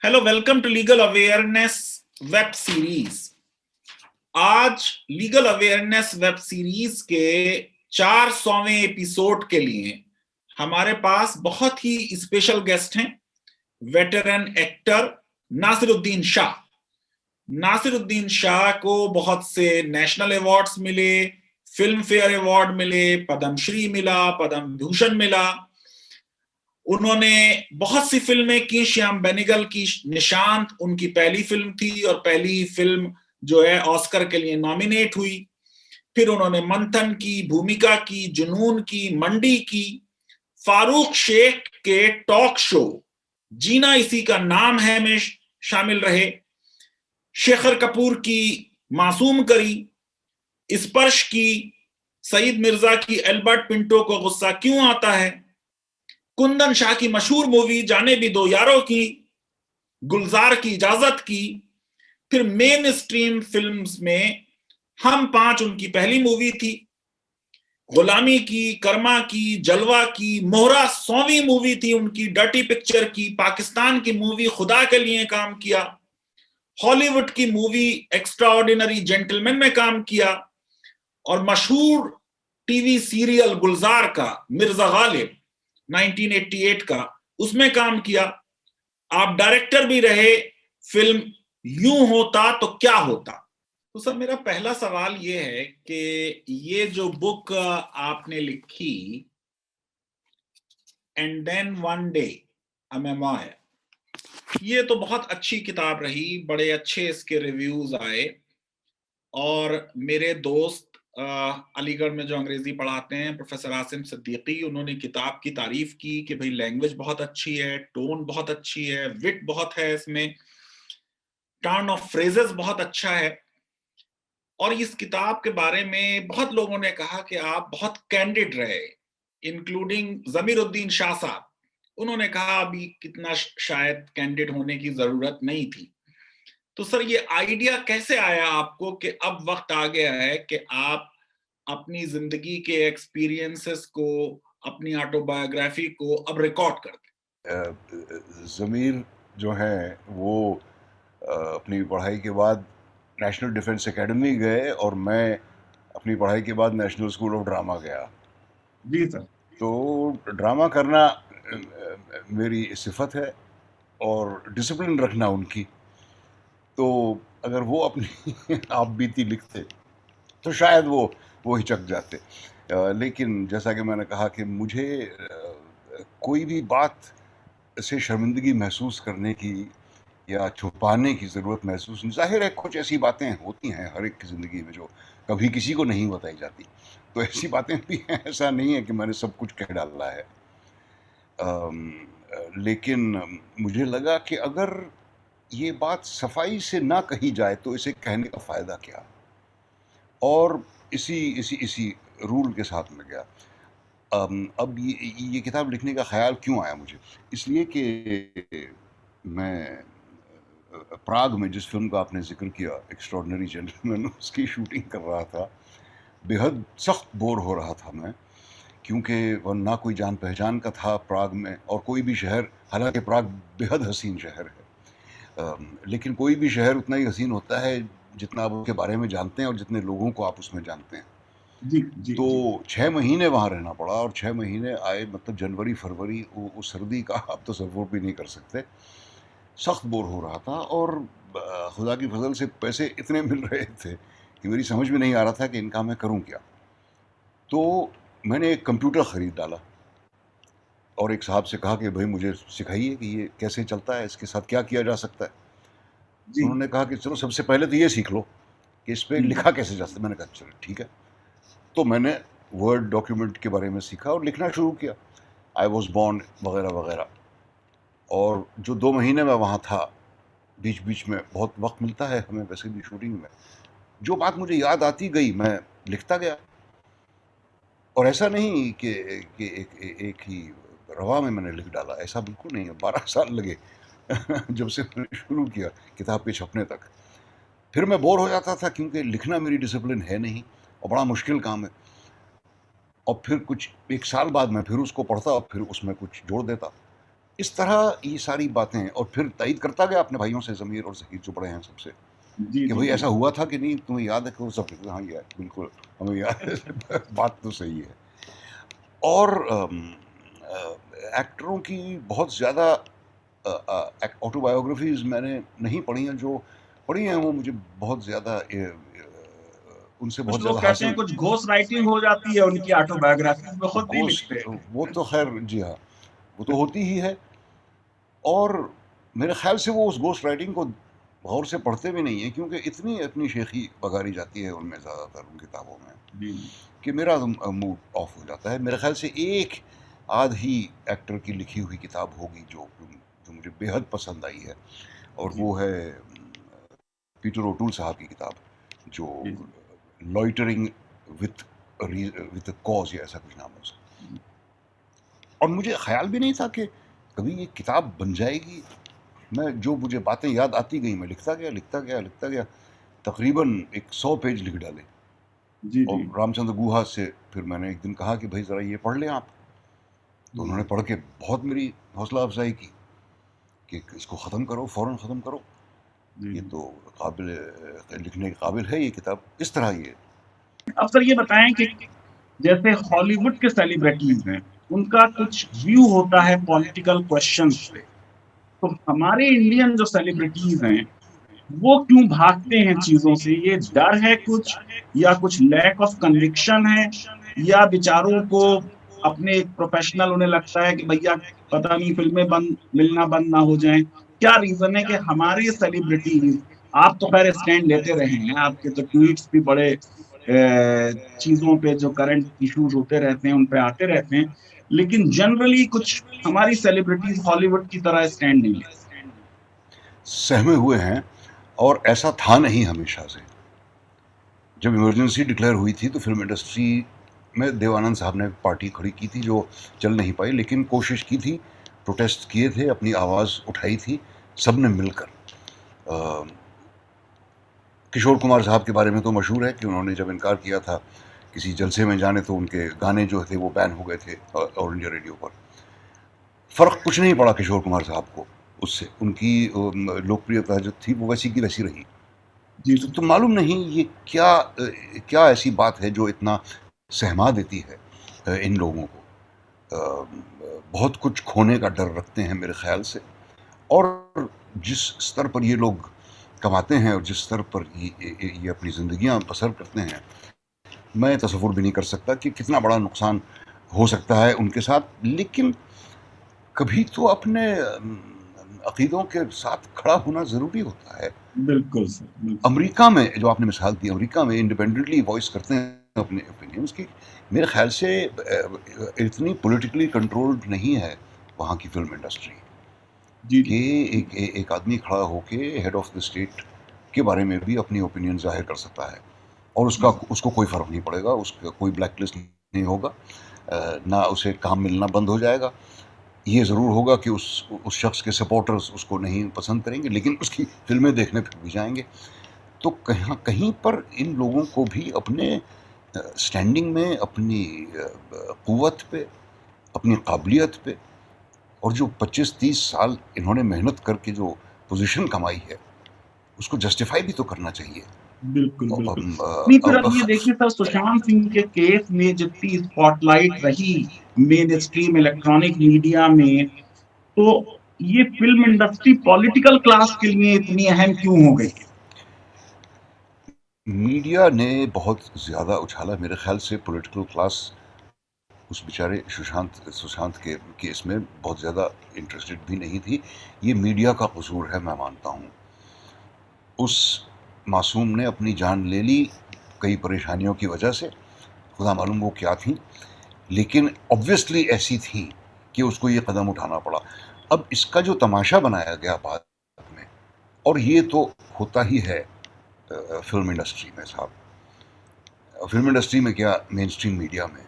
Hello, welcome to legal awareness web series. आज legal awareness web series के 400वें episode के लिए हमारे पास बहुत ही स्पेशल गेस्ट हैं। Veteran actor Naseeruddin Shah. नासिरुद्दीन शाह को बहुत से नेशनल अवार्ड्स मिले, फिल्म फेयर अवार्ड मिले, पद्मश्री मिला, पद्म भूषण मिला। उन्होंने बहुत सी फिल्में की। श्याम बेनेगल की निशांत उनकी पहली फिल्म थी और पहली फिल्म जो है ऑस्कर के लिए नॉमिनेट हुई। फिर उन्होंने मंथन की, भूमिका की, जुनून की, मंडी की, फारूक शेख के टॉक शो जीना इसी का नाम है में शामिल रहे, शेखर कपूर की मासूम करी, स्पर्श की, सईद मिर्जा की एल्बर्ट पिंटो को गुस्सा क्यों आता है, कुंदन शाह की मशहूर मूवी जाने भी दो यारों की, गुलजार की इजाजत की। फिर मेन स्ट्रीम फिल्म्स में हम पांच उनकी पहली मूवी थी, गुलामी की, कर्मा की, जलवा की, मोहरा 100वीं मूवी थी उनकी, डर्टी पिक्चर की, पाकिस्तान की मूवी खुदा के लिए काम किया, हॉलीवुड की मूवी एक्स्ट्राऑर्डिनरी जेंटलमैन में काम किया और मशहूर टीवी सीरियल गुलजार का मिर्जा गालिब 1988 का, उसमें काम किया। आप डायरेक्टर भी रहे फिल्म यूं होता तो क्या होता। तो सर, मेरा पहला सवाल ये है कि ये जो बुक आपने लिखी, and then one day a memoir, ये तो बहुत अच्छी किताब रही, बड़े अच्छे इसके रिव्यूज आए। और मेरे दोस्त अलीगढ़ में जो अंग्रेजी पढ़ाते हैं, प्रोफेसर आसिम सिद्दीकी, उन्होंने किताब की तारीफ की कि भाई लैंग्वेज बहुत अच्छी है, टोन बहुत अच्छी है, विट बहुत है इसमें, टर्न ऑफ फ्रेजेस बहुत अच्छा है। और इस किताब के बारे में बहुत लोगों ने कहा कि आप बहुत कैंडिड रहे, इंक्लूडिंग जमीरुद्दीन शाह साहब। उन्होंने कहा अभी कितना शायद कैंडिड होने की जरूरत नहीं थी। तो सर, ये आइडिया कैसे आया आपको कि अब वक्त आ गया है कि आप अपनी जिंदगी के एक्सपीरियंसेस को, अपनी ऑटोबायोग्राफी को अब रिकॉर्ड कर दें? ज़मीर जो है वो अपनी पढ़ाई के बाद नेशनल डिफेंस एकेडमी गए और मैं अपनी पढ़ाई के बाद नेशनल स्कूल ऑफ ड्रामा गया। जी सर। तो ड्रामा करना मेरी सिफत है और डिसिप्लिन रखना उनकी। तो अगर वो अपनी आप बीती लिखते तो शायद वो हिचक जाते। लेकिन जैसा कि मैंने कहा कि मुझे कोई भी बात से शर्मिंदगी महसूस करने की या छुपाने की ज़रूरत महसूस नहीं। ज़ाहिर है कुछ ऐसी बातें होती हैं हर एक की ज़िंदगी में जो कभी किसी को नहीं बताई जाती, तो ऐसी बातें भी हैं, ऐसा नहीं है कि मैंने सब कुछ कह डाला है। लेकिन मुझे लगा कि अगर ये बात सफाई से ना कही जाए तो इसे कहने का फ़ायदा क्या। और इसी इसी इसी रूल के साथ में गया। अब ये किताब लिखने का ख्याल क्यों आया मुझे, इसलिए कि मैं प्राग में जिस फिल्म का आपने जिक्र किया, एक्स्ट्रॉर्डिनरी जेंटलमैन, उसकी शूटिंग कर रहा था। बेहद सख्त बोर हो रहा था मैं, क्योंकि वह ना कोई जान पहचान का था प्राग में, और कोई भी शहर, हालांकि प्राग बेहद हसीन शहर है, लेकिन कोई भी शहर उतना ही हसीन होता है जितना आप उसके बारे में जानते हैं और जितने लोगों को आप उसमें जानते हैं। जी जी तो जी। 6 महीने वहाँ रहना पड़ा, और 6 महीने आए, मतलब जनवरी फरवरी, उस सर्दी का आप तसव्वुर भी नहीं कर सकते। सख्त बोर हो रहा था, और खुदा की फजल से पैसे इतने मिल रहे थे कि मेरी समझ में नहीं आ रहा था कि इनका मैं करूं क्या। तो मैंने एक कंप्यूटर ख़रीद डाला और एक साहब से कहा कि भाई मुझे सिखाइए कि ये कैसे चलता है, इसके साथ क्या किया जा सकता है। जी। उन्होंने कहा कि चलो सबसे पहले तो ये सीख लो कि इस पर लिखा कैसे जा सकता है। मैंने कहा चलो ठीक है। तो मैंने वर्ड डॉक्यूमेंट के बारे में सीखा और लिखना शुरू किया, आई वॉज बॉर्न वगैरह वगैरह। और जो 2 महीने मैं वहाँ था, बीच बीच में बहुत वक्त मिलता है हमें वैसे भी शूटिंग में, जो बात मुझे याद आती गई मैं लिखता गया। और ऐसा नहीं कि एक ही रवा में मैंने लिख डाला, ऐसा बिल्कुल नहीं है। 12 साल लगे जब से मैंने शुरू किया किताब के छपने तक। फिर मैं बोर हो जाता था, क्योंकि लिखना मेरी डिसिप्लिन है नहीं और बड़ा मुश्किल काम है। और फिर कुछ 1 साल बाद मैं फिर उसको पढ़ता और फिर उसमें कुछ जोड़ देता। इस तरह ये सारी बातें, और फिर तायद करता गया अपने भाइयों से, ज़मीर और ज़हीर जो बड़े हैं सबसे, जी कि जी भाई जी ऐसा हुआ था कि नहीं, तुम्हें याद है? कि वो सब कहते, हाँ यार बिल्कुल हमें याद है। बात तो सही है। और एक्टरों की बहुत ज़्यादा ऑटोबायोग्राफीज मैंने नहीं पढ़ी हैं, जो पढ़ी हैं वो मुझे बहुत ज़्यादा उनसे कुछ बहुत लोग ज़्यादा कहते हैं हासिल। कुछ घोस्ट राइटिंग हो जाती है उनकी ऑटोबायोग्राफी में, खुद नहीं गोस्ट, लिखते। वो तो खैर जी हाँ, वो तो होती ही है। और मेरे ख्याल से वो उस गोस्ट राइटिंग को गौर से पढ़ते भी नहीं है, क्योंकि इतनी इतनी शेखी बघारी जाती है उनमें, ज़्यादातर उन किताबों में, जी कि मेरा मूड ऑफ हो जाता है। मेरे ख्याल से एक आध ही एक्टर की लिखी हुई किताब होगी जो जो मुझे बेहद पसंद आई है, और जी वो है पीटर ओटूल साहब की किताब, जो जी जी लॉइटरिंग विथ विथ कॉज या ऐसा कुछ नाम है उसका। और मुझे ख्याल भी नहीं था कि कभी ये किताब बन जाएगी। मैं जो मुझे बातें याद आती गई, मैं लिखता गया लिखता गया लिखता गया, तकरीबन 100 पेज लिख डाले। जी और जी रामचंद्र गुहा से फिर मैंने एक दिन कहा कि भाई ज़रा ये पढ़ लें आप। तो उन्होंने पढ़ के बहुत मेरी हौसला अफजाई की कि इसको ख़त्म करो, फ़ौरन ख़त्म करो, ये तो काबिल लिखने के काबिल है ये किताब। इस तरह ये। अब सर ये बताएं कि जैसे हॉलीवुड के सेलिब्रिटीज हैं, उनका कुछ व्यू होता है पॉलिटिकल क्वेश्चंस पे, तो हमारे इंडियन जो सेलिब्रिटीज हैं वो क्यों भागते हैं चीजों से? ये डर है कुछ, या कुछ लैक ऑफ कन्विक्शन है, या बेचारों को अपने एक प्रोफेशनल उन्हें लगता है कि भैया पता नहीं फिल्में बंद मिलना बंद ना हो जाएं? क्या रीजन है कि हमारे सेलिब्रिटीज, आप तो खैर स्टैंड लेते रहे हैं, आपके तो ट्वीट्स भी बड़े चीजों पे जो करंट इश्यूज होते रहते हैं उन पे आते रहते हैं, लेकिन जनरली कुछ हमारी सेलिब्रिटीज हॉलीवुड की तरह स्टैंड नहीं लेते। सहमे हुए हैं, और ऐसा था नहीं हमेशा से। जब इमरजेंसी डिक्लेयर हुई थी तो फिल्म इंडस्ट्री में देवानंद साहब ने पार्टी खड़ी की थी जो चल नहीं पाई, लेकिन कोशिश की थी, प्रोटेस्ट किए थे, अपनी आवाज़ उठाई थी सब ने मिलकर। किशोर कुमार साहब के बारे में तो मशहूर है कि उन्होंने जब इनकार किया था किसी जलसे में जाने, तो उनके गाने जो थे वो बैन हो गए थे ऑल इंडिया रेडियो पर। फ़र्क कुछ नहीं पड़ा किशोर कुमार साहब को उससे, उनकी लोकप्रियता जो थी वो वैसी की वैसी रही। जी तो मालूम नहीं ये क्या क्या ऐसी बात है जो इतना सहमा देती है इन लोगों को। बहुत कुछ खोने का डर रखते हैं मेरे ख्याल से, और जिस स्तर पर ये लोग कमाते हैं और जिस स्तर पर ये अपनी ज़िंदगियां बसर करते हैं, मैं तसव्वुर भी नहीं कर सकता कि कितना बड़ा नुकसान हो सकता है उनके साथ। लेकिन कभी तो अपने अकीदों के साथ खड़ा होना ज़रूरी होता है। बिल्कुल सर, बिल्कुल। अमेरिका में जो आपने मिसाल दी, अमेरिका में इंडिपेंडेंटली वॉइस करते हैं अपने ओपिनियंस की। मेरे ख्याल से इतनी पॉलिटिकली कंट्रोल्ड नहीं है वहाँ की फिल्म इंडस्ट्री जी कि जी एक आदमी खड़ा होके हेड ऑफ द स्टेट के बारे में भी अपनी ओपिनियन जाहिर कर सकता है, और उसको कोई फ़र्क नहीं पड़ेगा, उसका कोई ब्लैक लिस्ट नहीं होगा, ना उसे काम मिलना बंद हो जाएगा। ये ज़रूर होगा कि उस शख्स के सपोर्टर्स उसको नहीं पसंद करेंगे, लेकिन उसकी फिल्में देखने फिर भी जाएंगे। तो कहीं कहीं पर इन लोगों को भी अपने स्टैंडिंग में, अपनी क़ुव्वत पे, अपनी काबिलियत पे, और जो 25-30 साल इन्होंने मेहनत करके जो पोजीशन कमाई है, उसको जस्टिफाई भी तो करना चाहिए। बिल्कुल बिल्कुल। नहीं, फिर अब ये देखिए सर, सुशांत सिंह के केस में जितनी स्पॉटलाइट रही मेन स्ट्रीम इलेक्ट्रॉनिक मीडिया में, तो ये फिल्म इंडस्ट्री पॉलिटिकल क्लास के लिए इतनी अहम क्यों हो गई? मीडिया ने बहुत ज़्यादा उछाला मेरे ख्याल से। पॉलिटिकल क्लास उस बेचारे सुशांत के केस में बहुत ज़्यादा इंटरेस्टेड भी नहीं थी। ये मीडिया का कसूर है, मैं मानता हूँ। उस मासूम ने अपनी जान ले ली कई परेशानियों की वजह से, खुदा मालूम वो क्या थी, लेकिन ऑब्वियसली ऐसी थी कि उसको ये कदम उठाना पड़ा। अब इसका जो तमाशा बनाया गया बाद में, और ये तो होता ही है फिल्म इंडस्ट्री में साहब, फिल्म इंडस्ट्री में क्या, मेन स्ट्रीम मीडिया में,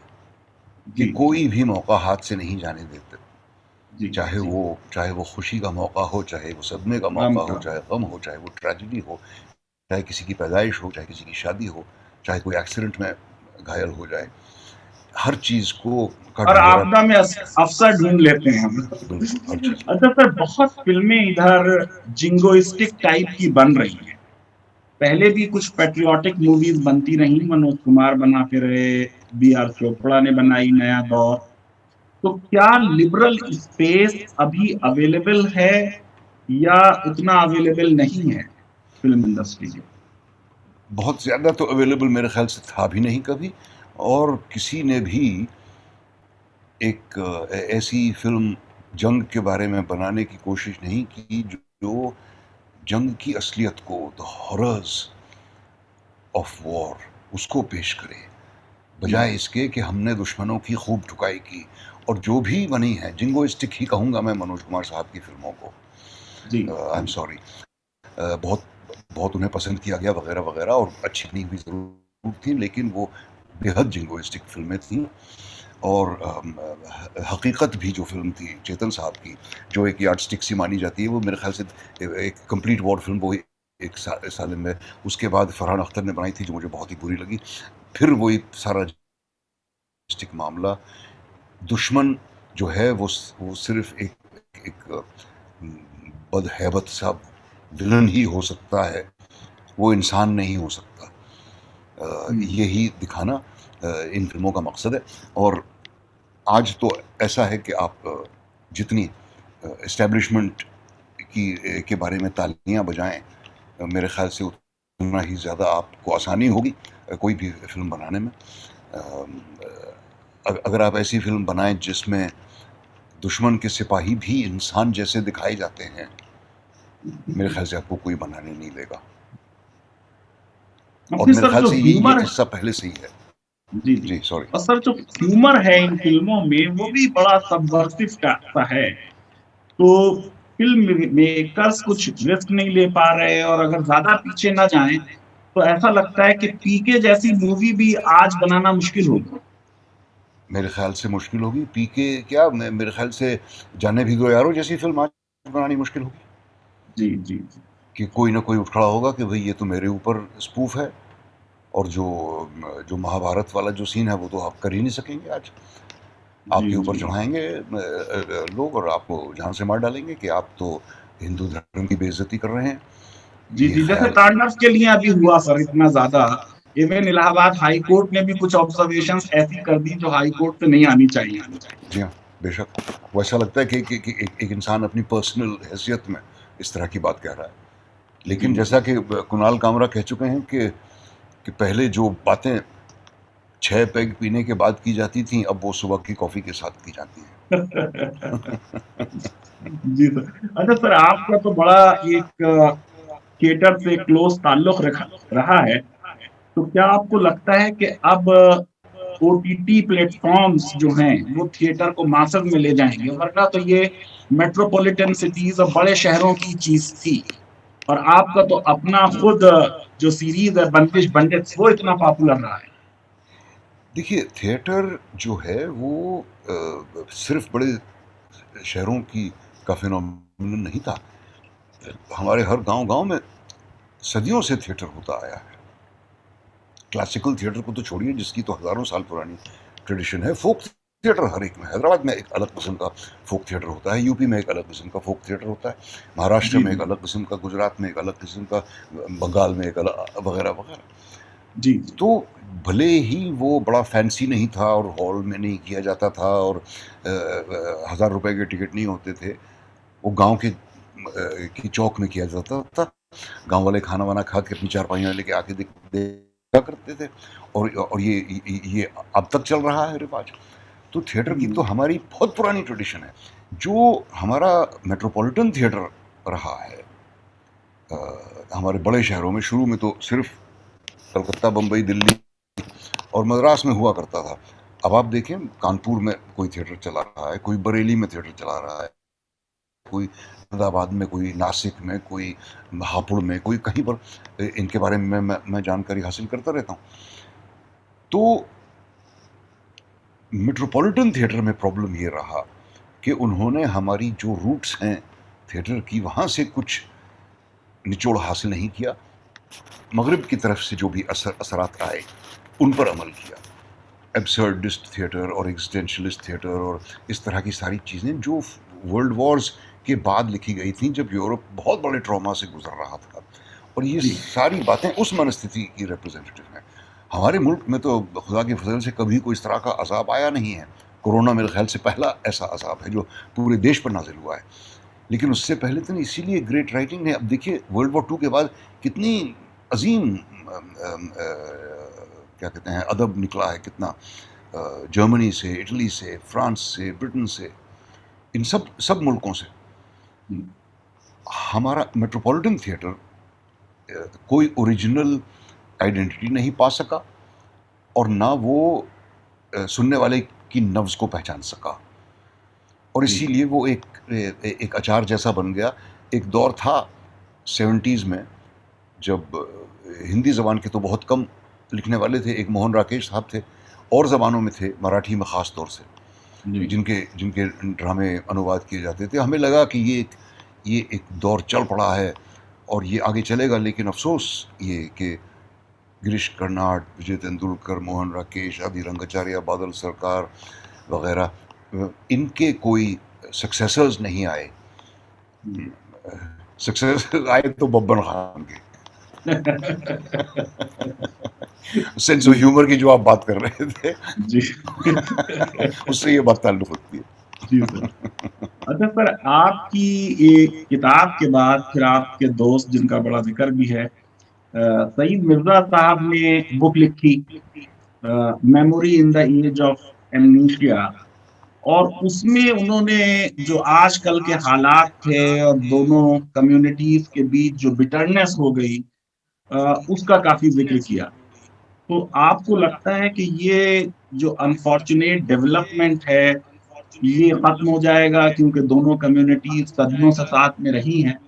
कि कोई भी मौका हाथ से नहीं जाने देते, चाहे वो खुशी का मौका हो, चाहे वो सदमे का मौका हो, चाहे गम हो, चाहे वो ट्रेजेडी हो, चाहे किसी की पैदाइश हो, चाहे किसी की शादी हो, चाहे कोई एक्सीडेंट में घायल हो जाए। हर चीज को का और ढिंढोरा, आपदा में अफसर ढूंढ लेते हैं हम। बिल्कुल हर चीज। अच्छा सर, बहुत फिल्में इधर जिंगोइस्टिक टाइप की बन रही हैं। पहले भी कुछ पेट्रियाटिक मूवीज बनती रही, मनोज कुमार बनाते रहे, B.R. चोपड़ा ने बनाई नया दौर। तो क्या लिबरल स्पेस अभी अवेलेबल है या उतना अवेलेबल नहीं है फिल्म इंडस्ट्री में? बहुत ज्यादा तो अवेलेबल मेरे ख्याल से था भी नहीं कभी, और किसी ने भी एक ऐसी फिल्म जंग के बारे में बनाने की कोशिश नहीं की जो जंग की असलियत को, द हॉरर्स ऑफ वॉर, उसको पेश करे, बजाय इसके कि हमने दुश्मनों की खूब ठुकाई की। और जो भी बनी है, जिंगोइस्टिक ही कहूंगा मैं मनोज कुमार साहब की फिल्मों को, जी आई एम सॉरी, बहुत बहुत उन्हें पसंद किया गया वगैरह वगैरह, और अच्छी नहीं भी जरूर थी, लेकिन वो बेहद जिंगोइस्टिक फिल्में थीं। और हकीकत भी जो फिल्म थी चेतन साहब की, जो एक यार्डस्टिक सी मानी जाती है, वो मेरे ख्याल से एक कंप्लीट वॉर फिल्म वो एक साल में, उसके बाद फरहान अख्तर ने बनाई थी जो मुझे बहुत ही बुरी लगी। फिर वही सारा यार्डस्टिक मामला, दुश्मन जो है वो सिर्फ एक बदहैबत सा विलन ही हो सकता है, वो इंसान नहीं हो सकता। यही दिखाना इन फिल्मों का मकसद है। और आज तो ऐसा है कि आप जितनी एस्टेब्लिशमेंट के बारे में तालियां बजाएं, मेरे ख्याल से उतना ही ज़्यादा आपको आसानी होगी कोई भी फिल्म बनाने में। अगर आप ऐसी फिल्म बनाएं जिसमें दुश्मन के सिपाही भी इंसान जैसे दिखाए जाते हैं, मेरे ख्याल से आपको कोई बनाने नहीं देगा। और मेरे ख्याल से ये किस्सा पहले से ही है। जी जी सॉरी। और सर, जो ह्यूमर है इन फिल्मों में वो भी बड़ा सबवर्सिव सा है। तो फिल्म मेकर्स कुछ रिस्क नहीं ले पा रहे, और अगर ज्यादा पीछे ना जाएं तो ऐसा लगता है कि पीके जैसी मूवी भी आज बनाना मुश्किल होगा। मेरे ख्याल से मुश्किल होगी। पीके क्या, मेरे ख्याल से जाने भी दो यारो जैसी फिल्म आज बनानी मुश्किल होगी। जी जी जी। कि कोई ना कोई उठ खड़ा होगा कि भाई ये तो मेरे ऊपर स्पूफ है, और जो महाभारत वाला जो सीन है वो तो आप कर ही नहीं सकेंगे आज। आपके ऊपर चढ़ाएंगे लोग और आपको जान से मार डालेंगे कि आप तो हिंदू धर्म की बेइज्जती कर रहे हैं। जी जी, जैसे तांडव के लिए अभी हुआ सर इतना ज्यादा, इवन इलाहाबाद हाई कोर्ट ने भी कुछ ऑब्जर्वेशंस ऐसी कर दी जो हाई कोर्ट से नहीं आनी चाहिए। जी हाँ, बेशक वो ऐसा लगता है कि एक इंसान अपनी पर्सनल हैसियत में इस तरह की बात कह रहा है। लेकिन जैसा कि कुणाल कामरा कह चुके हैं कि पहले जो बातें 6 पैग पीने के बाद की जाती थी, अब वो सुबह की कॉफी के साथ की जाती हैं। जी सर। अच्छा सर, आपका तो बड़ा एक थिएटर से क्लोज ताल्लुक रहा है, तो क्या आपको लगता है कि अब OTT प्लेटफॉर्म्स जो हैं वो थिएटर को मासस में ले जाएंगे? वरना तो ये मेट्रोपॉलिटन सिटीज और बड़े शहरों की चीज थी, और आपका तो अपना खुद जो सीरीज है बंदिश बंडित वो इतना पॉपुलर रहा है। देखिए, थिएटर जो है वो सिर्फ बड़े शहरों का फिनोमेनन नहीं था। हमारे हर गांव में सदियों से थिएटर होता आया है। क्लासिकल थिएटर को तो छोड़िए, जिसकी तो हजारों साल पुरानी ट्रेडिशन है। फोक थिएटर हर एक में, हैदराबाद में एक अलग किस्म का फोक थिएटर होता है, यूपी में एक अलग किस्म का फोक थिएटर होता है, महाराष्ट्र में एक अलग किस्म का, गुजरात में एक अलग किस्म का, बंगाल में एक अलग, वगैरह वगैरह। जी। तो भले ही वो बड़ा फैंसी नहीं था और हॉल में नहीं किया जाता था और 1000 रुपए के टिकट नहीं होते थे, वो गांव की चौक में किया जाता था। गांव वाले खाना वाना खा के अपनी चारपाइयाँ लेके आके देखा करते थे, और ये अब तक चल रहा है रिवाज। तो थिएटर की तो हमारी बहुत पुरानी ट्रेडिशन है। जो हमारा मेट्रोपॉलिटन थिएटर रहा है हमारे बड़े शहरों में, शुरू में तो सिर्फ कलकत्ता, बम्बई, दिल्ली और मद्रास में हुआ करता था। अब आप देखें, कानपुर में कोई थिएटर चला रहा है, कोई बरेली में थिएटर चला रहा है, कोई अहमदाबाद में, कोई नासिक में, कोई हापुड़ में, कोई कहीं पर। इनके बारे में मैं जानकारी हासिल करता रहता हूँ। तो मेट्रोपॉलिटन थिएटर में प्रॉब्लम ये रहा कि उन्होंने हमारी जो रूट्स हैं थिएटर की, वहाँ से कुछ निचोड़ हासिल नहीं किया। मगरिब की तरफ से जो भी असरात आए उन पर अमल किया। एब्सर्डिस्ट थिएटर और एग्जिस्टेंशलिस्ट थिएटर और इस तरह की सारी चीज़ें जो वर्ल्ड वॉर्स के बाद लिखी गई थी, जब यूरोप बहुत बड़े ट्रॉमा से गुजर रहा था। और ये सारी बातें उस मनस्थिति की रिप्रेजेंटेटिव हैं। हमारे मुल्क में तो खुदा के फजल से कभी कोई इस तरह का अजाब आया नहीं है। कोरोना मेरे ख्याल से पहला ऐसा अजाब है जो पूरे देश पर नाजिल हुआ है। लेकिन उससे पहले तो इसीलिए ग्रेट राइटिंग ने, अब देखिए वर्ल्ड वॉर 2 के बाद कितनी अजीम क्या कहते हैं अदब निकला है, कितना जर्मनी से, इटली से, फ्रांस से, ब्रिटेन से, इन सब मुल्कों से। हमारा मेट्रोपॉलिटन थिएटर कोई ओरिजिनल आइडेंटिटी नहीं पा सका और ना वो सुनने वाले की नब्ज को पहचान सका, और इसीलिए वो एक अचार जैसा बन गया। एक दौर था 70s में जब हिंदी ज़बान के तो बहुत कम लिखने वाले थे, एक मोहन राकेश साहब थे, और ज़बानों में थे, मराठी में ख़ास तौर से, जिनके ड्रामे अनुवाद किए जाते थे। हमें लगा कि ये एक दौर चल पड़ा है और ये आगे चलेगा, लेकिन अफसोस ये कि गिरीश कर्नाड, विजय तेंदुलकर, मोहन राकेश, आदि रंगाचार्य, बादल सरकार वगैरह, इनके कोई सक्सेसर्स नहीं आए। सक्सेसर्स आए तो बब्बर खान के। सेंस ऑफ ह्यूमर की जो आप बात कर रहे थे जी उससे ये बात ताल्लुक रखती है। जी सर। अच्छा सर, आपकी ये किताब के बाद फिर आपके दोस्त जिनका बड़ा जिक्र भी है, सईद मिर्जा साहब ने बुक लिखी memory in the age of amnesia, और उसमें उन्होंने जो आजकल के हालात थे और दोनों कम्युनिटीज के बीच जो बिटरनेस हो गई, उसका काफी जिक्र किया। तो आपको लगता है कि ये जो अनफॉर्चुनेट डेवलपमेंट है ये खत्म हो जाएगा, क्योंकि दोनों कम्युनिटीज सदियों से साथ में रही हैं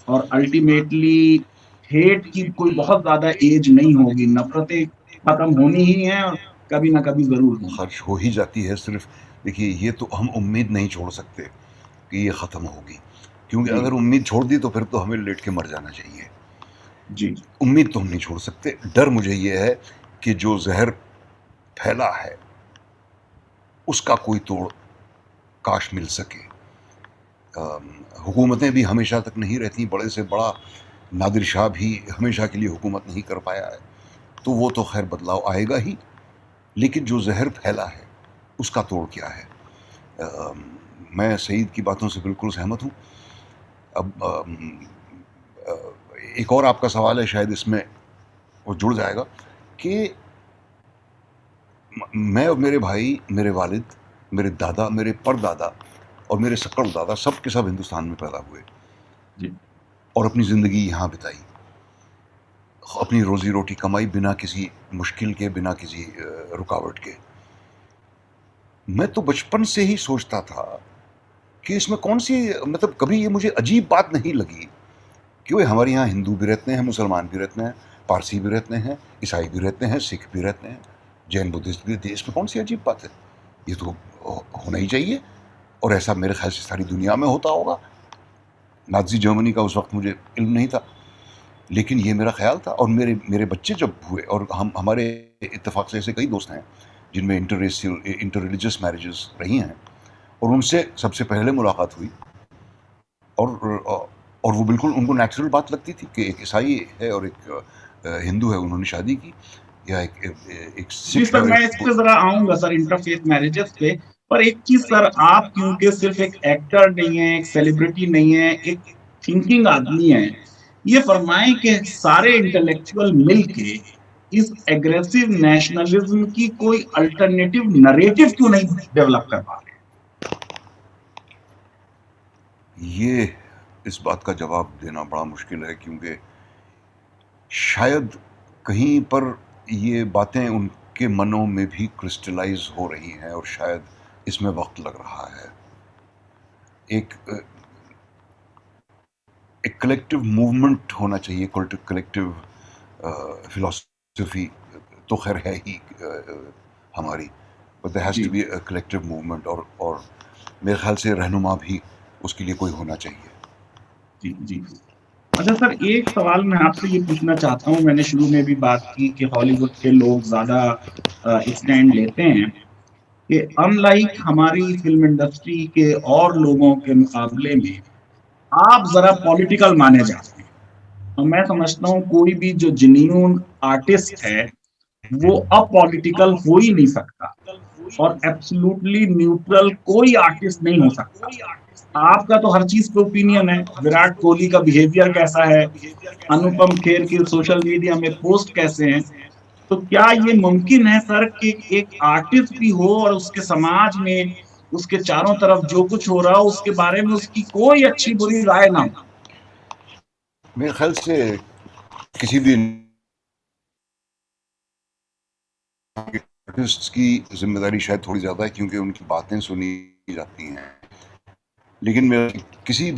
और अल्टीमेटली हेट की कोई बहुत ज्यादा एज नहीं होगी, नफरतें खत्म होनी ही हैं और कभी ना कभी जरूर होंगी। खर्च हो ही जाती है। सिर्फ देखिए, ये तो हम उम्मीद नहीं छोड़ सकते कि ये ख़त्म होगी, क्योंकि अगर उम्मीद छोड़ दी तो फिर तो हमें लेट के मर जाना चाहिए। जी, उम्मीद तो हम नहीं छोड़ सकते। डर मुझे ये है कि जो जहर फैला है उसका कोई तोड़ काश मिल सके। हुकूमतें भी हमेशा तक नहीं रहती, बड़े से बड़ा नादिर शाह भी हमेशा के लिए हुकूमत नहीं कर पाया है, तो वो तो खैर बदलाव आएगा ही, लेकिन जो जहर फैला है उसका तोड़ क्या है। मैं सईद की बातों से बिल्कुल सहमत हूँ। अब एक और आपका सवाल है, शायद इसमें वो जुड़ जाएगा कि मैं और मेरे भाई, मेरे वालिद, मेरे दादा, मेरे परदादा और मेरे सकल दादा सब के सब हिंदुस्तान में पैदा हुए जी, और अपनी ज़िंदगी यहाँ बिताई, अपनी रोज़ी रोटी कमाई बिना किसी मुश्किल के, बिना किसी रुकावट के। मैं तो बचपन से ही सोचता था कि इसमें कौन सी, मतलब कभी ये मुझे अजीब बात नहीं लगी कि वो हमारे यहाँ हिंदू भी रहते हैं, मुसलमान भी रहते हैं, पारसी भी रहते हैं, ईसाई भी रहते हैं, सिख भी रहते हैं, जैन बुद्धिस्ट भी रहते हैं। इसमें कौन सी अजीब बात है? ये तो होना ही चाहिए, और ऐसा मेरे ख्याल से सारी दुनिया में होता होगा। नाज़ी जर्मनी का उस वक्त मुझे इल्म नहीं था, लेकिन ये मेरा ख्याल था। और मेरे बच्चे जब हुए, और हमारे इत्तेफाक से ऐसे कई दोस्त हैं जिनमें इंटर रिलीजियस मैरिजेस रही हैं, और उनसे सबसे पहले मुलाकात हुई, और वो बिल्कुल उनको नेचुरल बात लगती थी कि एक ईसाई है और एक हिंदू है, उन्होंने शादी की, या एक सिख सर मैं इस पे जरा आऊंगा सर, इंटरफेथ मैरिजेस पे। पर एक चीज सर, आप क्योंकि सिर्फ एक एक्टर नहीं है, एक सेलिब्रिटी नहीं है, एक थिंकिंग आदमी है, ये फरमाएं कि सारे इंटेलेक्चुअल मिलके इस एग्रेसिव नेशनलिज्म की कोई अल्टरनेटिव नरेटिव क्यों नहीं डेवलप कर पा रहे? ये इस बात का जवाब देना बड़ा मुश्किल है, क्योंकि शायद कहीं पर ये बातें उनके मनों में भी क्रिस्टलाइज हो रही हैं, और शायद इसमें वक्त लग रहा है। एक कलेक्टिव मूवमेंट होना चाहिए, कलेक्टिव फिलॉसफी तो खैर है ही हमारी, but there has to be a collective movement, और मेरे ख्याल से रहनुमा भी उसके लिए कोई होना चाहिए। जी जी। अच्छा सर, एक सवाल मैं आपसे ये पूछना चाहता हूँ, मैंने शुरू में भी बात की कि हॉलीवुड के लोग ज़्यादा स्टैंड लेते हैं कि अनलाइक हमारी फ़िल्म इंडस्ट्री के और लोगों के मुकाबले में आप ज़रा पॉलिटिकल माने जाते हैं। और मैं समझता हूँ कोई भी जो जेन्युइन आर्टिस्ट है, वो अपॉलिटिकल हो ही नहीं सकता और एब्सोल्युटली न्यूट्रल कोई आर्टिस्ट नहीं हो सकता। आपका तो हर चीज़ पे ओपिनियन है, विराट कोहली का बिहेवियर कैसा है, अनुपम खेर के सोशल मीडिया में पोस्ट कैसे हैं, तो क्या ये मुमकिन है सर कि एक आर्टिस्ट भी हो और उसके समाज में, उसके चारों तरफ जो कुछ हो रहा हो उसके बारे में उसकी कोई अच्छी बुरी राय ना हो? मेरे ख्याल से किसी भी आर्टिस्ट की जिम्मेदारी शायद थोड़ी ज़्यादा है क्योंकि उनकी बातें सुनी जाती हैं, लेकिन मेरा किसी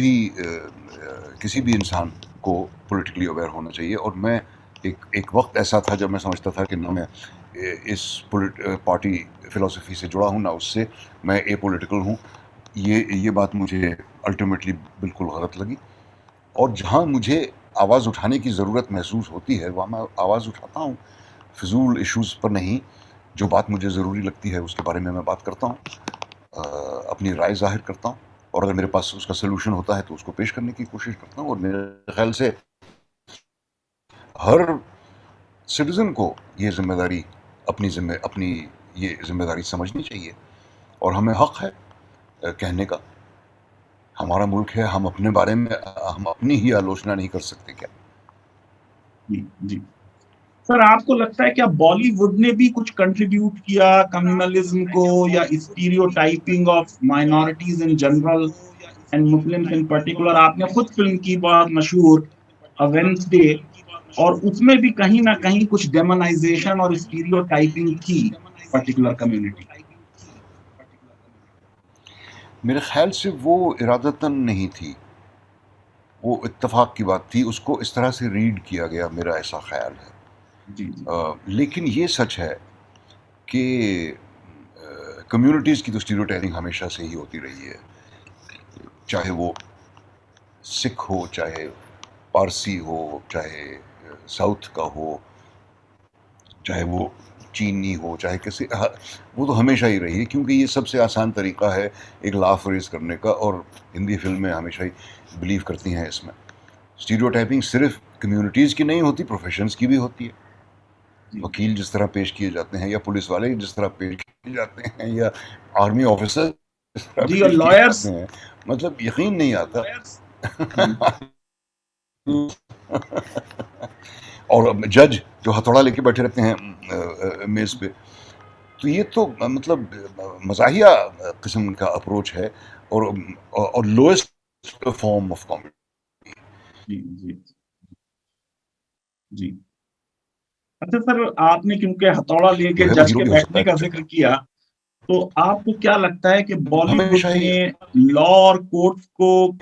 भी इंसान को पॉलिटिकली अवेयर होना चाहिए। और मैं एक वक्त ऐसा था जब मैं समझता था कि ना मैं इस पार्टी फिलोसफी से जुड़ा हूँ ना उससे, मैं एपॉलिटिकल हूँ। ये बात मुझे अल्टीमेटली बिल्कुल गलत लगी, और जहाँ मुझे आवाज़ उठाने की ज़रूरत महसूस होती है वहाँ मैं आवाज़ उठाता हूँ, फिजूल इश्यूज़ पर नहीं। जो बात मुझे ज़रूरी लगती है उसके बारे में मैं बात करता हूँ, अपनी राय जाहिर करता हूँ, और अगर मेरे पास उसका सलूशन होता है तो उसको पेश करने की कोशिश करता हूँ। और मेरे ख्याल से हर सिटीज़न को ये जिम्मेदारी अपनी ये जिम्मेदारी समझनी चाहिए, और हमें हक है कहने का। हमारा मुल्क है, हम अपने बारे में हम अपनी ही आलोचना नहीं कर सकते क्या? जी, जी। सर, आपको लगता है क्या बॉलीवुड ने भी कुछ कंट्रीब्यूट किया कम्युनलिज्म को या stereotyping of minorities in general and Muslims in particular? आपने खुद फिल्म की बहुत मशहूर वेडनेसडे, और उसमें भी कहीं ना कहीं कुछ डेमोनाइजेशन और स्टीरियोटाइपिंग थी पर्टिकुलर कम्युनिटी। मेरे ख्याल से वो इरादतन नहीं थी, वो इत्तेफाक की बात थी, उसको इस तरह से रीड किया गया, मेरा ऐसा ख्याल है। जी, जी, लेकिन ये सच है कि कम्युनिटीज़ की तो स्टीरियोटाइपिंग हमेशा से ही होती रही है, चाहे वो सिख हो, चाहे पारसी हो, चाहे साउथ का हो, चाहे वो चीनी हो, चाहे किसी वो तो हमेशा ही रही है, क्योंकि ये सबसे आसान तरीका है एक लाफ रेज करने का, और हिंदी फिल्में हमेशा ही बिलीव करती हैं इसमें। स्टीरियोटाइपिंग सिर्फ कम्युनिटीज़ की नहीं होती, प्रोफेशंस की भी होती है। जी, वकील जिस तरह पेश किए जाते हैं, या पुलिस वाले जिस तरह पेश किए जाते हैं, या आर्मी ऑफिसर जिस तरह जी। और पेश किए लॉयर्स। जाते हैं, मतलब यकीन नहीं आता। जी, और जज जो हथौड़ा लेके बैठे रहते हैं मेज पे, तो ये तो मतलब मज़ाहिया किस्म का अप्रोच है, और लोएस्ट फॉर्म ऑफ कॉमेडी। जी, जी, जी। अच्छा सर, आपने क्योंकि हथौड़ा जो लेके है वो जज हीरो के भी हो सकता बैठने है का पिक्चर जिक्र किया, तो आपको क्या लगता है कि का, बॉलीवुड हमेशा ही। ने लॉ और कोर्ट्स को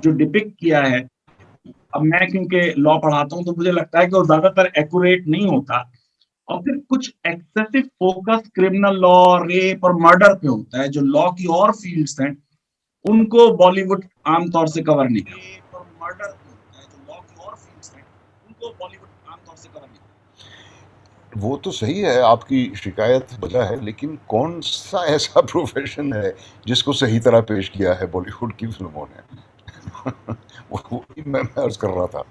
जो डिपिक्ट किया है, अब मैं क्योंकि लॉ पढ़ाता हूँ तो मुझे लगता है कि वो ज्यादातर एक्यूरेट नहीं होता, और फिर कुछ excessive focus criminal law, rape और मर्डर पे होता है, जो लॉ की और फील्ड्स हैं उनको बॉलीवुड आमतौर से कवर नहीं करता। वो तो सही है, आपकी शिकायत वजह है, लेकिन कौन सा ऐसा प्रोफेशन है जिसको सही तरह पेश किया है बॉलीवुड की फिल्मों ने? वो मैं अर्ज कर रहा था।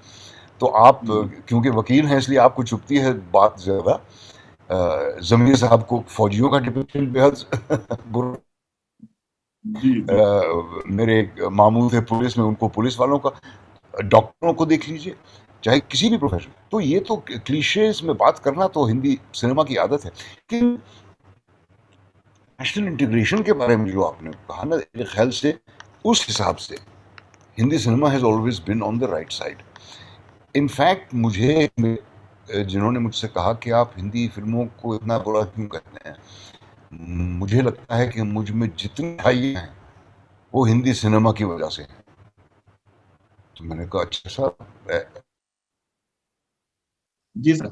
तो आप क्योंकि वकील हैं इसलिए आपको चुभती है बात ज़्यादा। ज़मीर साहब को फौजियों का डिपिक्शन बेहद बुरा। जी, जी, मेरे एक मामू थे पुलिस में, उनको पुलिस वालों का, डॉक्टरों को देख लीजिए, चाहे किसी भी प्रोफेशन। तो ये तो क्लीशेज में बात करना तो हिंदी सिनेमा की आदत है। कि नेशनल इंटीग्रेशन के बारे में जो आपने कहा ना, मेरे ख्याल से उस हिसाब से Hindi cinema has always been on the right side. In fact मुझे जिन्होंने मुझसे कहा कि आप हिंदी फिल्मों को इतना बुरा क्यों कहते हैं, मुझे लगता है कि मुझ में जितनी अच्छाइयाँ हैं वो हिंदी सिनेमा की वजह से हैं। तो मैंने कहा अच्छा साहब, जी सर।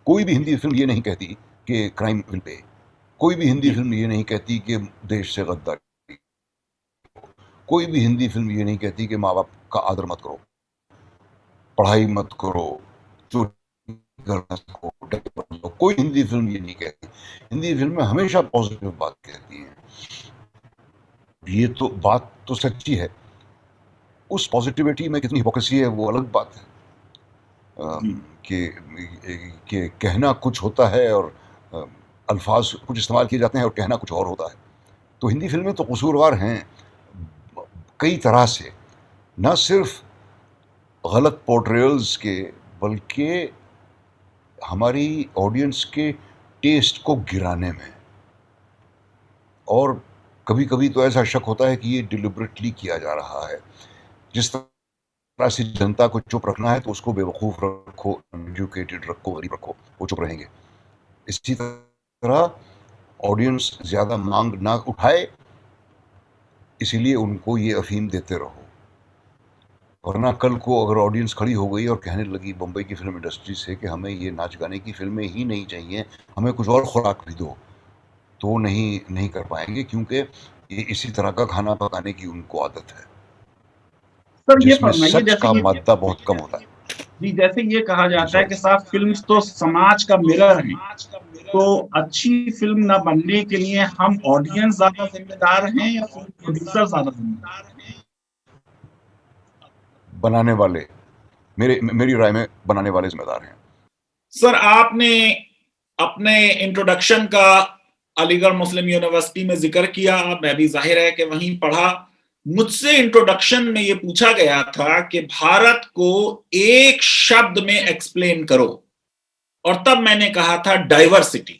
कोई भी हिंदी फिल्म ये नहीं कहती कि क्राइम विल पे, कोई भी हिंदी जी, फिल्म ये नहीं कहती कि देश से गद्दारी, कोई भी हिंदी फिल्म ये नहीं कहती कि माँ बाप का आदर मत करो, पढ़ाई मत करो, चोरी करना सीखो, डायरी पढ़ लो। कोई हिंदी फिल्म ये नहीं कहती। हिंदी फिल्में हमेशा पॉजिटिव बात कहती हैं। ये तो बात तो सच्ची है। उस पॉजिटिविटी में कितनी हिपोक्रेसी है वो अलग बात है। कि कहना कुछ होता है और अल्फाज कुछ इस्तेमाल किए जाते हैं और कहना कुछ और होता है। तो हिंदी फिल्में तो कसूरवार हैं कई तरह से, न सिर्फ गलत पोर्ट्रेयल्स के, बल्कि हमारी ऑडियंस के टेस्ट को गिराने में। और कभी कभी तो ऐसा शक होता है कि ये डिलिबरेटली किया जा रहा है। जिस तरह से जनता को चुप रखना है तो उसको बेवकूफ़ रखो, एजुकेटेड रखो, गरीब रखो, वो चुप रहेंगे। इसी तरह ऑडियंस ज़्यादा मांग ना उठाए, इसीलिए उनको ये अफीम देते रहो। वरना कल को अगर ऑडियंस खड़ी हो गई और कहने लगी बम्बई की फिल्म इंडस्ट्री से कि हमें ये नाच गाने की फिल्में ही नहीं चाहिए, हमें कुछ और खुराक भी दो, तो वो नहीं कर पाएंगे, क्योंकि ये इसी तरह का खाना पकाने की उनको आदत है जिसमें सच का मादा बहुत कम होता है। जी, जैसे ये कहा जाता है कि साहब फिल्म्स तो समाज का मिरर है, तो अच्छी फिल्म ना बनने के लिए हम ऑडियंस ज्यादा जिम्मेदार हैं या फिल्म प्रोड्यूसर ज्यादा जिम्मेदार हैं? बनाने वाले, मेरी राय में बनाने वाले जिम्मेदार हैं। सर, आपने अपने इंट्रोडक्शन का अलीगढ़ मुस्लिम यूनिवर्सिटी में जिक्र किया, मैं भी जाहिर है कि वहीं पढ़ा। मुझसे इंट्रोडक्शन में ये पूछा गया था कि भारत को एक शब्द में एक्सप्लेन करो, और तब मैंने कहा था डाइवर्सिटी।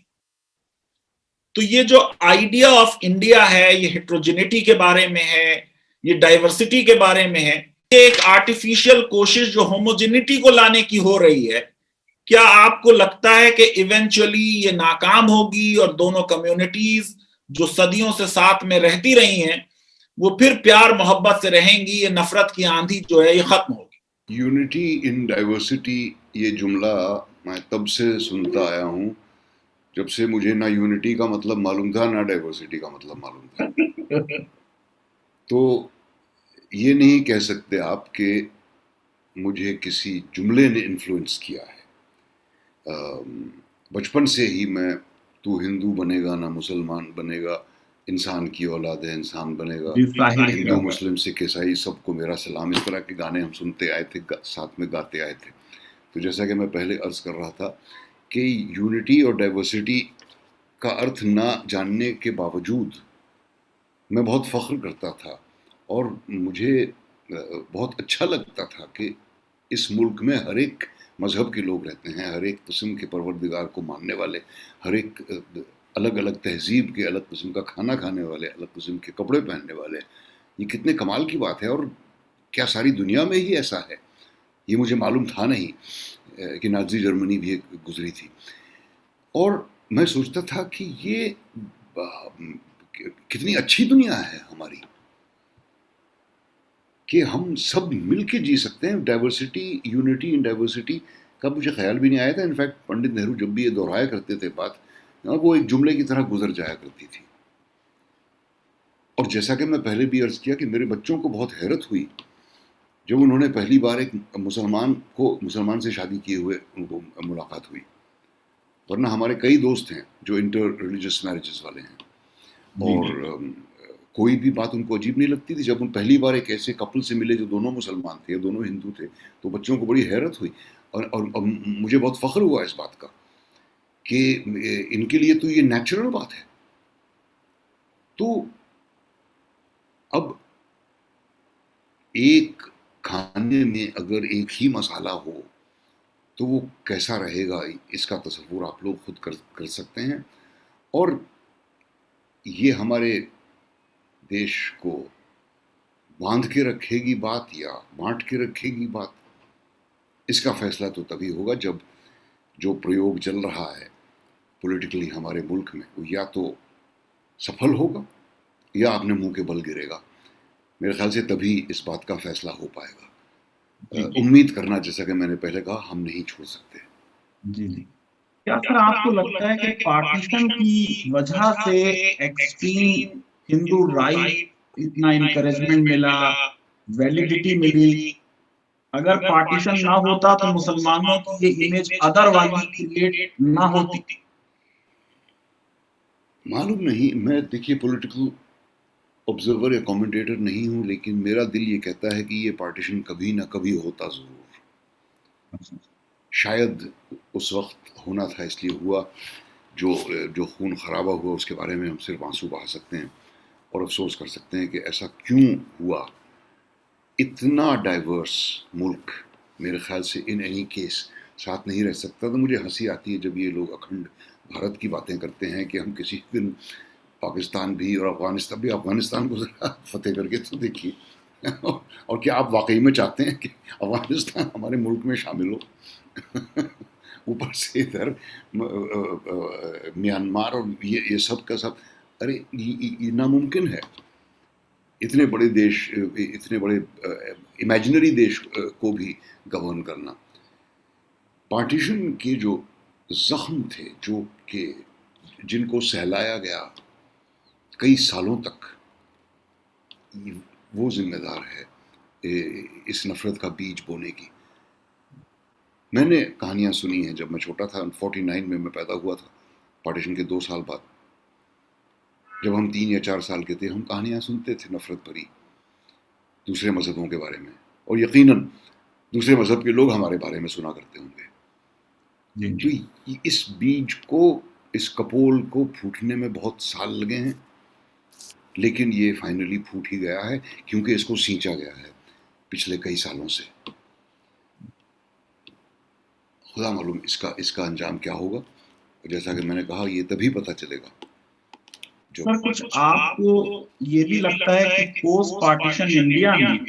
तो ये जो आइडिया ऑफ इंडिया है, ये हेट्रोजेनिटी के बारे में है, ये डाइवर्सिटी के बारे में है, ये एक आर्टिफिशियल कोशिश जो होमोजेनिटी को लाने की हो रही है। क्या आपको लगता है कि इवेंचुअली ये नाकाम होगी और दोनों कम्युनिटीज जो सदियों से साथ में रहती रही हैं वो फिर प्यार मोहब्बत से रहेंगी, ये नफरत की आंधी जो है ये खत्म होगी? यूनिटी इन डाइवर्सिटी, ये जुमला मैं तब से सुनता आया हूं जब से मुझे ना यूनिटी का मतलब मालूम था ना डाइवर्सिटी का मतलब मालूम था। तो ये नहीं कह सकते आप कि मुझे किसी जुमले ने इन्फ्लुएंस किया है। बचपन से ही मैं तू हिंदू बनेगा ना मुसलमान बनेगा, इंसान की औलाद है इंसान बनेगा, हिंदू मुस्लिम सिख ईसाई सबको मेरा सलाम, इस तरह के गाने हम सुनते आए थे, साथ में गाते आए थे। तो जैसा कि मैं पहले अर्ज कर रहा था कि यूनिटी और डाइवर्सिटी का अर्थ ना जानने के बावजूद मैं बहुत फ़ख्र करता था और मुझे बहुत अच्छा लगता था कि इस मुल्क में हर एक मज़हब के लोग रहते हैं, हर एक किस्म के परवरदिगार को मानने वाले, हर एक अलग अलग तहजीब के, अलग किस्म का खाना खाने वाले, अलग किस्म के कपड़े पहनने वाले। ये कितने कमाल की बात है, और क्या सारी दुनिया में ही ऐसा है? ये मुझे मालूम था नहीं कि नाज़ी जर्मनी भी गुजरी थी। और मैं सोचता था कि ये कितनी अच्छी दुनिया है हमारी कि हम सब मिल के जी सकते हैं। डाइवर्सिटी, यूनिटी इन डाइवर्सिटी का मुझे ख्याल भी नहीं आया था। इनफैक्ट पंडित नेहरू जब भी ये दोहराया करते थे बात, वो एक जुमले की तरह गुजर जाया करती थी। और जैसा कि मैं पहले भी अर्ज किया कि मेरे बच्चों को बहुत हैरत हुई जब उन्होंने पहली बार एक मुसलमान से शादी किए हुए उनको मुलाकात हुई। वरना हमारे कई दोस्त हैं जो इंटर रिलीजियस मैरिजेस वाले हैं, और कोई भी बात उनको अजीब नहीं लगती थी। जब उन पहली बार एक ऐसे कपल से मिले जो दोनों मुसलमान थे, दोनों हिंदू थे, तो बच्चों को बड़ी हैरत हुई। और मुझे बहुत फ़ख्र हुआ इस बात का कि इनके लिए तो ये नेचुरल बात है। तो अब एक खाने में अगर एक ही मसाला हो तो वो कैसा रहेगा, इसका तस्वुर आप लोग खुद कर सकते हैं। और ये हमारे देश को बांध के रखेगी बात या बांट के रखेगी बात, इसका फैसला तो तभी होगा जब जो प्रयोग चल रहा है पॉलिटिकली हमारे मुल्क में वो या तो सफल होगा या अपने मुंह के बल गिरेगा। मेरे ख्याल से तभी इस बात का फैसला हो पाएगा। उम्मीद करना, जैसा कि मैंने पहले कहा, हम नहीं छोड़ सकते। जी जी। क्या सर आपको लगता है कि पार्टीशन की वजह से एक्सट्रीम हिंदू राइट इतना इनकरेजमेंट मिला, वैलिडिटी मिली। अगर पार्टीशन ना होता तो मुसलमानों की ये इमेज अदर वाली क्रिएट ना होती। मालूम नहीं, मैं देखिए पॉलिटिकल ऑब्जर्वर या कमेंटेटर नहीं हूं, लेकिन मेरा दिल ये कहता है कि ये पार्टीशन कभी ना कभी होता जरूर। शायद उस वक्त होना था इसलिए हुआ, जो खून खराबा हुआ उसके बारे में हम सिर्फ आंसू बहा सकते हैं और अफसोस कर सकते हैं कि ऐसा क्यों हुआ। इतना डाइवर्स मुल्क मेरे ख्याल से इन एनी केस साथ नहीं रह सकता। तो मुझे हंसी आती है जब ये लोग अखंड भारत की बातें करते हैं कि हम किसी दिन पाकिस्तान भी और अफगानिस्तान को जरा फतेह करके तो देखिए और क्या आप वाकई में चाहते हैं कि अफगानिस्तान हमारे मुल्क में शामिल हो? ऊपर से इधर म्यांमार और ये सब का सब, अरे ये नामुमकिन है। इतने बड़े देश, इतने बड़े इमेजिनरी देश को भी गवर्न करना। पार्टीशन के जो जख्म थे, जो कि जिनको सहलाया गया कई सालों तक, वो जिम्मेदार है इस नफरत का बीज बोने की। मैंने कहानियां सुनी हैं जब मैं छोटा था, 49 में मैं पैदा हुआ था, पार्टीशन के 2 साल बाद। जब हम 3 या 4 साल के थे, हम कहानियां सुनते थे नफरत भरी दूसरे मजहबों के बारे में, और यकीनन दूसरे मजहब के लोग हमारे बारे में सुना करते होंगे। जो इस बीज को, इस कपोल को फूटने में बहुत साल लगे हैं, लेकिन ये फाइनली फूट ही गया है क्योंकि इसको सींचा गया है पिछले कई सालों से। खुदा मालूम इसका अंजाम क्या होगा। जैसा कि मैंने कहा, ये तभी पता चलेगा। सर, कुछ आपको ये भी लगता है कि पोस्ट पार्टीशन इंडिया में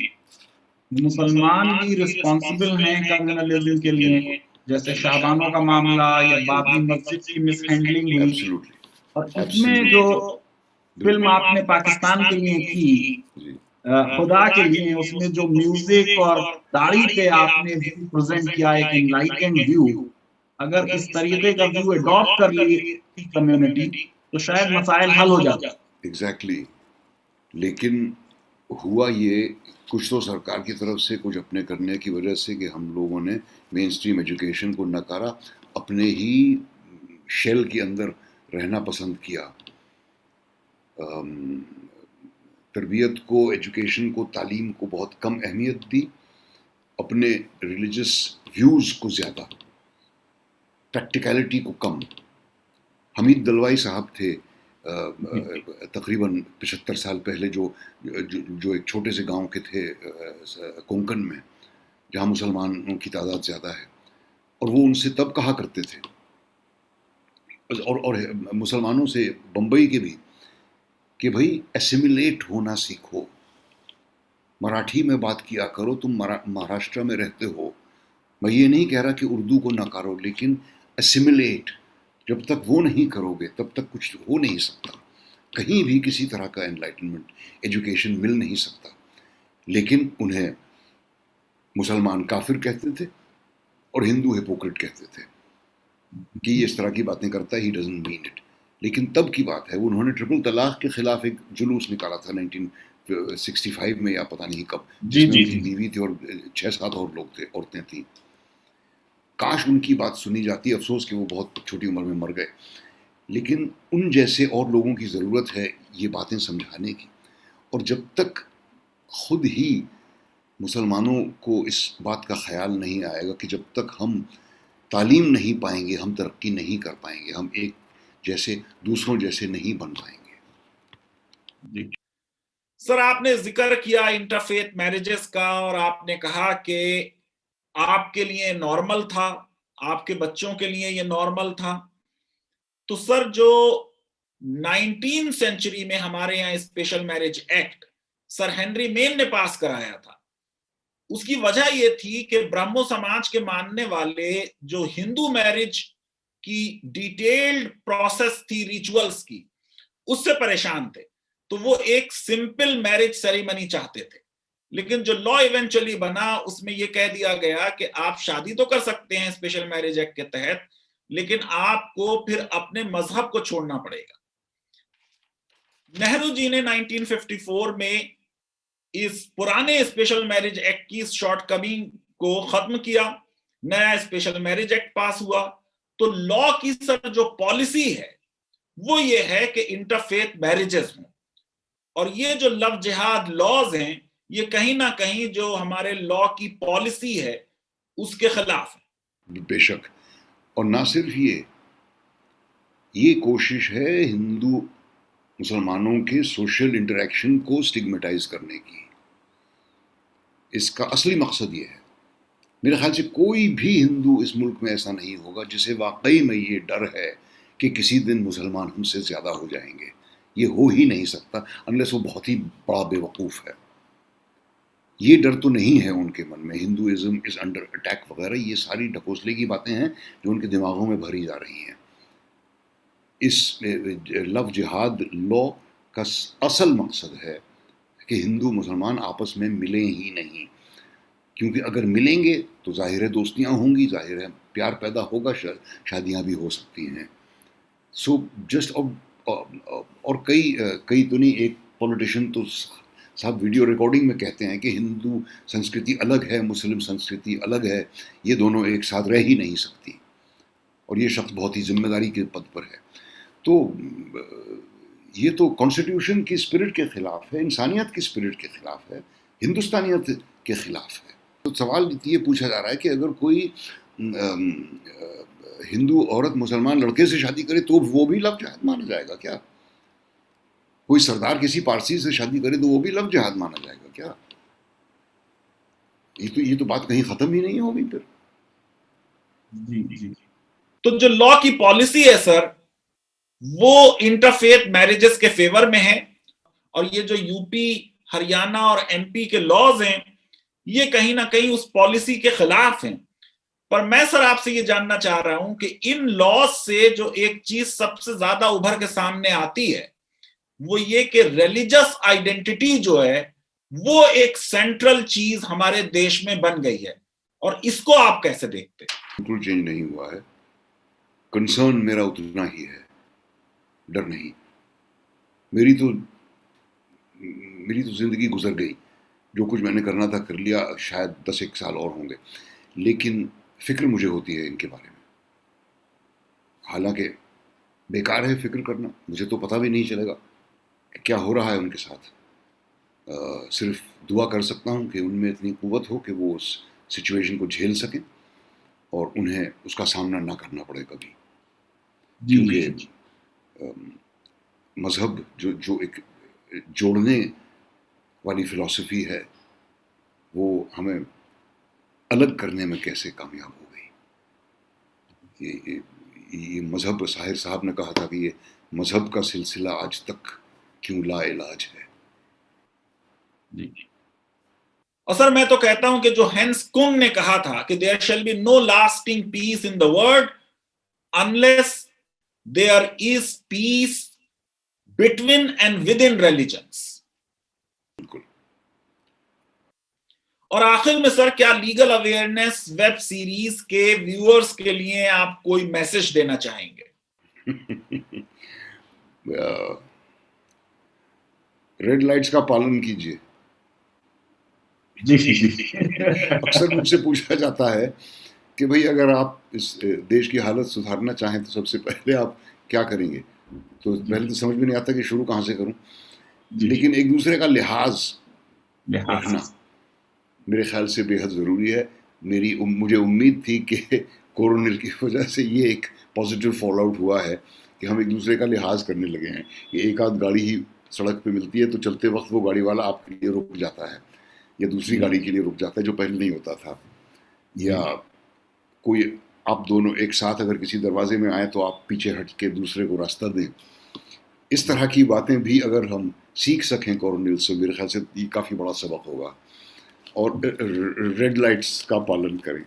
मुसलमान भी रिस्पॉन्सिबल हैं कम्युनलिज्म के लिए, जैसे शाहबानों का मामला या बाबरी मस्जिद की मिसहैंडलिंग हुई, और इसमें जो फिल्म आपने पाकिस्तान के लिए की खुदा के लिए, उसमें जो म्यूजिक और दाढ़ी पे आपने व्यू प्रेजेंट किया, एक इनलाइटेंड व्यू, अगर इस तरीके का व्यू अडॉप्ट कर ली कम्युनिटी तो शायद मसाइल हल हो जाते। एग्जैक्टली। लेकिन हुआ ये कुछ तो सरकार की तरफ से कुछ अपने करने की वजह से कि हम लोगों ने मेन स्ट्रीम एजुकेशन को नकारा, अपने ही शेल के अंदर रहना पसंद किया। तरबियत को, एजुकेशन को, तालीम को बहुत कम अहमियत दी, अपने रिलीजियस व्यूज़ को ज़्यादा, प्रैक्टिकलिटी को कम। हमीद दलवाई साहब थे तकरीबन 75 साल पहले, जो एक छोटे से गांव के थे कोंकण में, जहां मुसलमानों की तादाद ज़्यादा है, और वो उनसे तब कहा करते थे, और मुसलमानों से बम्बई के भी, कि भाई एसिमिलेट होना सीखो, मराठी में बात किया करो, तुम महाराष्ट्र में रहते हो। मैं ये नहीं कह रहा कि उर्दू को नकारो, लेकिन एसिमिलेट जब तक वो नहीं करोगे तब तक कुछ हो नहीं सकता। कहीं भी किसी तरह का एनलाइटनमेंट, एजुकेशन मिल नहीं सकता। लेकिन उन्हें मुसलमान काफिर कहते थे और हिंदू हिपोक्रेट कहते थे कि ये इस तरह की बातें करता है, ही डजंट मीन इट। लेकिन तब की बात है, उन्होंने ट्रिपल तलाक के खिलाफ एक जुलूस निकाला था 1965 में या पता नहीं कब, जिसमें उनकी बीवी थी और 6-7 और लोग थे, औरतें थी। काश उनकी बात सुनी जाती। अफसोस कि वो बहुत छोटी उम्र में मर गए। लेकिन उन जैसे और लोगों की ज़रूरत है ये बातें समझाने की। और जब तक खुद ही मुसलमानों को इस बात का ख्याल नहीं आएगा कि जब तक हम तालीम नहीं पाएंगे हम तरक्की नहीं कर पाएंगे, हम एक जैसे दूसरों जैसे नहीं बन पाएंगे। सर, आपने जिक्र किया इंटरफेथ मैरिजेस का, और आपने कहा कि आपके लिए नॉर्मल था, आपके बच्चों के लिए ये नॉर्मल था। तो सर, जो 19वीं सेंचुरी में हमारे यहाँ special marriage act sir Henry main ने पास कराया था, उसकी वजह ये थी कि ब्राह्मो समाज के मानने वाले जो हिंदू मैरिज की डिटेल्ड प्रोसेस थी रिचुअल्स की, उससे परेशान थे। तो वो एक सिंपल मैरिज सेरेमनी चाहते थे। लेकिन जो लॉ इवेंचुअली बना उसमें ये कह दिया गया कि आप शादी तो कर सकते हैं स्पेशल मैरिज एक्ट के तहत, लेकिन आपको फिर अपने मजहब को छोड़ना पड़ेगा। नेहरू जी ने 1954 में इस पुराने स्पेशल मैरिज एक्ट की शॉर्टकमिंग को खत्म किया, नया स्पेशल मैरिज एक्ट पास हुआ। तो लॉ की सर जो पॉलिसी है वो ये है कि इंटरफेथ मैरिजेस हों, और ये जो लव जिहाद लॉज हैं ये कहीं ना कहीं जो हमारे लॉ की पॉलिसी है उसके खिलाफ है। बेशक, और ना सिर्फ ये कोशिश है हिंदू मुसलमानों के सोशल इंटरेक्शन को स्टिग्मेटाइज करने की। इसका असली मकसद ये है, मेरे ख्याल से कोई भी हिंदू इस मुल्क में ऐसा नहीं होगा जिसे वाकई में ये डर है कि किसी दिन मुसलमान हमसे ज्यादा हो जाएंगे। ये हो ही नहीं सकता अनलेस वो बहुत ही बड़ा बेवकूफ है। ये डर तो नहीं है उनके मन में, हिंदुइज्म इज अंडर अटैक वगैरह, ये सारी ढकोसले की बातें हैं जो उनके दिमागों में भरी जा रही हैं। इस लव जिहाद लॉ का असल मकसद है कि हिंदू मुसलमान आपस में मिलें ही नहीं, क्योंकि अगर मिलेंगे तो जाहिर है दोस्तियां होंगी, जाहिर है प्यार पैदा होगा, शादियां भी हो सकती हैं। सो जस्ट और कई तो नहीं, एक पॉलिटिशियन तो साहब वीडियो रिकॉर्डिंग में कहते हैं कि हिंदू संस्कृति अलग है, मुस्लिम संस्कृति अलग है, ये दोनों एक साथ रह ही नहीं सकती, और ये शख्स बहुत ही जिम्मेदारी के पद पर है। तो ये तो कॉन्स्टिट्यूशन की स्पिरिट के खिलाफ है, इंसानियत की स्पिरिट के खिलाफ है, हिंदुस्तानियत के खिलाफ है। तो सवाल ये पूछा जा रहा है कि अगर कोई हिंदू औरत मुसलमान लड़के से शादी करे तो वो भी लव जिहाद माना जाएगा क्या? कोई सरदार किसी पारसी से शादी करे तो वो भी लव जिहाद माना जाएगा क्या? ये तो बात कहीं खत्म ही नहीं होगी फिर। जी। तो जो लॉ की पॉलिसी है सर वो इंटरफेथ मैरिजेस के फेवर में है, और ये जो यूपी, हरियाणा और एमपी के लॉज हैं ये कहीं ना कहीं उस पॉलिसी के खिलाफ हैं। पर मैं सर आपसे ये जानना चाह रहा हूं कि इन लॉज से जो एक चीज सबसे ज्यादा उभर के सामने आती है वो ये कि रिलीजियस आइडेंटिटी जो है वो एक सेंट्रल चीज हमारे देश में बन गई है, और इसको आप कैसे देखते हैं? बिल्कुल चेंज नहीं हुआ है। कंसर्न मेरा उतना ही है, डर नहीं। मेरी तो जिंदगी गुजर गई, जो कुछ मैंने करना था कर लिया, शायद 10-1 साल और होंगे, लेकिन फिक्र मुझे होती है इनके बारे में। हालांकि बेकार है फिक्र करना, मुझे तो पता भी नहीं चलेगा कि क्या हो रहा है उनके साथ। सिर्फ दुआ कर सकता हूँ कि उनमें इतनी कुव्वत हो कि वो उस सिचुएशन को झेल सकें और उन्हें उसका सामना ना करना पड़े कभी। क्योंकि मजहब जो एक जोड़ने वाली फिलॉसफी है वो हमें अलग करने में कैसे कामयाब हो गई। ये मजहब, साहिर साहब ने कहा था कि ये मजहब का सिलसिला आज तक क्यों लाइलाज है। और सर मैं तो कहता हूं कि जो हेंस कुंग ने कहा था कि there shall be no lasting peace in the world unless there is peace between and within religions. बिल्कुल। और आखिर में सर क्या लीगल अवेयरनेस वेब सीरीज के व्यूअर्स के लिए आप कोई मैसेज देना चाहेंगे? रेड लाइट्स का पालन कीजिए। जी। अक्सर मुझसे पूछा जाता है कि भाई अगर आप इस देश की हालत सुधारना चाहें तो सबसे पहले आप क्या करेंगे? तो पहले तो समझ में नहीं आता कि शुरू कहाँ से करूं, लेकिन एक दूसरे का लिहाज रखना मेरे ख्याल से बेहद ज़रूरी है। मुझे उम्मीद थी कि कोरोना की वजह से ये एक पॉजिटिव फॉल आउट हुआ है कि हम एक दूसरे का लिहाज करने लगे हैं कि एक आध गाड़ी ही सड़क पे मिलती है तो चलते वक्त वो गाड़ी वाला आपके लिए रुक जाता है या दूसरी गाड़ी के लिए रुक जाता है, जो पहले नहीं होता था। या कोई आप दोनों एक साथ अगर किसी दरवाजे में आए तो आप पीछे हट के दूसरे को रास्ता दें। इस तरह की बातें भी अगर हम सीख सकें कोरोनिल से, मेरे ख्याल से ये काफ़ी बड़ा सबक होगा। और रेड लाइट्स का पालन करें।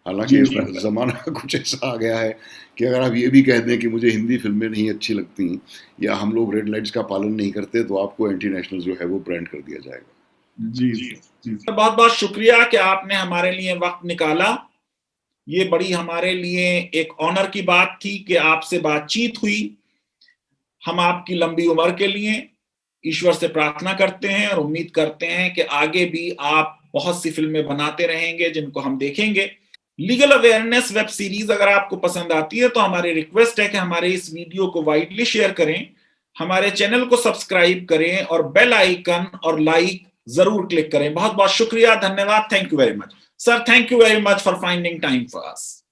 हालांकि ज़माना कुछ ऐसा आ गया है कि अगर आप ये भी कह दें कि मुझे हिंदी फिल्में नहीं अच्छी लगती या हम लोग रेड लाइट्स का पालन नहीं करते तो आपको एंटी नेशनल जो है वो ब्रांड कर दिया जाएगा। जी। बहुत बहुत शुक्रिया कि आपने हमारे लिए वक्त निकाला। ये बड़ी हमारे लिए एक ऑनर की बात थी कि आपसे बातचीत हुई। हम आपकी लंबी उम्र के लिए ईश्वर से प्रार्थना करते हैं और उम्मीद करते हैं कि आगे भी आप बहुत सी फिल्में बनाते रहेंगे जिनको हम देखेंगे। लीगल अवेयरनेस वेब सीरीज अगर आपको पसंद आती है तो हमारी रिक्वेस्ट है कि हमारे इस वीडियो को वाइडली शेयर करें, हमारे चैनल को सब्सक्राइब करें और बेल आइकन और लाइक जरूर क्लिक करें। बहुत बहुत शुक्रिया, धन्यवाद, thank you very much sir, thank you very much for finding time for us.